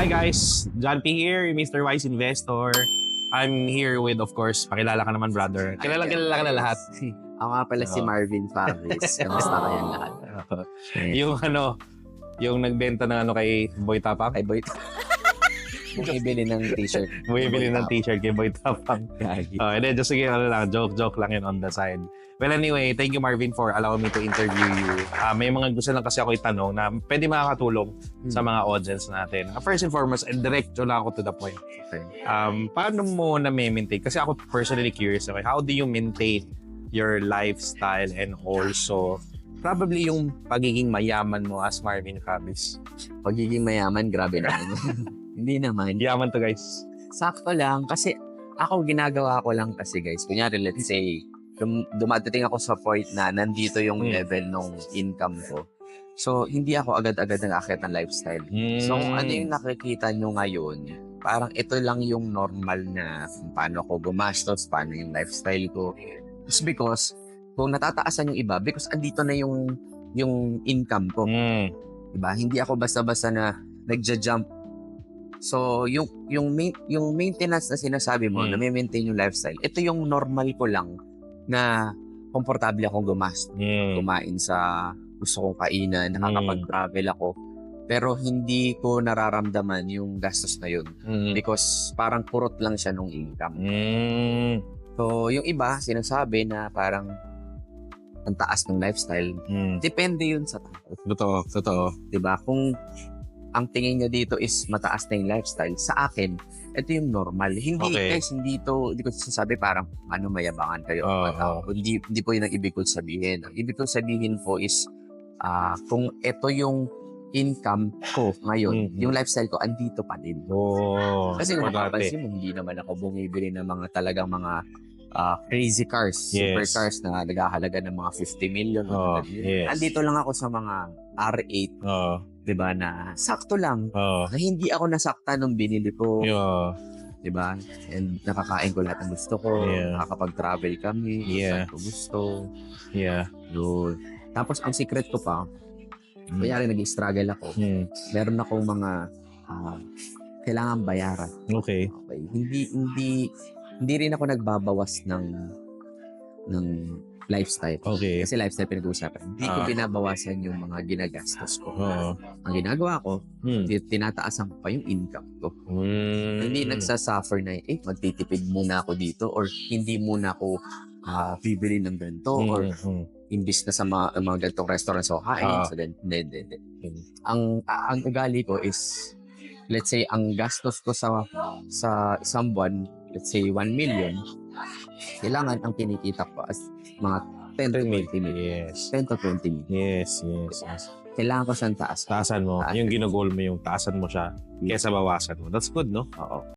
Hi guys, John P here, Mr. Wise Investor. I'm here with, of course, pakilala ka naman brother. Kilala ka na lahat. Ako nga pala si Marvin Faris. Kamusta kayong lahat? Yung yung nagbenta ng kay Boy Tapang. Ay, boy. Bumibili ng t-shirt. Bumibili ng t-shirt kay Boy Tapang. Gagi. And then just sige, joke lang yun on the side. Well anyway, thank you Marvin for allowing me to interview you. May mga gusto lang kasi ako itanong na pwede makakatulong sa mga audience natin. First and foremost, and diretso lang ako to the point. Okay. Paano mo na-maintain? Kasi ako personally curious naman, how do you maintain your lifestyle and also probably yung pagiging mayaman mo as Marvin Faris? Pagiging mayaman, grabe naman. Hindi naman. Yaman to guys. Sakto lang. Kasi ako, ginagawa ko lang kasi guys. Kunyari, let's say, dumadating ako sa point na nandito yung level ng income ko. So, hindi ako agad-agad nag-akit ng lifestyle. So, kung ano yung nakikita nyo ngayon, parang ito lang yung normal na kung paano ako gumastos, paano yung lifestyle ko. It's because, kung natataasan yung iba, because andito na yung income ko. Diba? Hindi ako basta-basta na nagja-jump. So, yung maintenance na sinasabi mo, na may maintain yung lifestyle, ito yung normal ko lang na komportable akong kumain sa gusto kong kainan, nakakapag-travel ako. Pero hindi ko nararamdaman yung gastos na yun. Because parang kurot lang siya nung income. So, yung iba, sinasabi na parang ang taas ng lifestyle. Depende yun sa tao. Totoo. Diba? Kung ang tingin niya dito is mataas na yung lifestyle, sa akin, ito yung normal. Hindi, guys, hindi ko sinasabi parang mayabangan kayo. Hindi po yun ang ibig ko sabihin. Ang ibig ko sabihin po is, kung ito yung income ko ngayon, yung lifestyle ko, andito pa din. Kasi kung makapansin mo, hindi naman ako bumibili ng mga talagang mga crazy cars, super cars na naghahalaga ng mga 50 million. Andito lang ako sa mga R8, diba, na sakto lang. Na hindi ako nasakta nung binili ko. Diba? And nakakain ko lahat ng gusto ko. Nakakapag-travel kami. Saan ko gusto. Yun. Tapos ang secret ko pa, kaya rin nag-struggle ako. Meron akong mga kailangan bayaran. Okay. Hindi rin ako nagbabawas ng lifestyle. Kasi lifestyle pinag-uusapan. Hindi ko binabawasan yung mga ginagastos ko. Ang ginagawa ko, tinataasan ko pa yung income ko. Hindi nagsasuffer na, magtitipid muna ako dito or hindi muna ako bibili ng ganito or imbis na sa mga ganitong restaurant so kain. So then, hindi. Ang ugali ko is, let's say, ang gastos ko sa isang buwan, let's say 1 million, kailangan ang kinikita ko as mga 10 to 20 million. 10 to 20 million. Yes. Kailangan ko siyang taas. Taasan mo. Yung ginagol mo yung taasan mo siya kesa bawasan mo. That's good, no? Oo.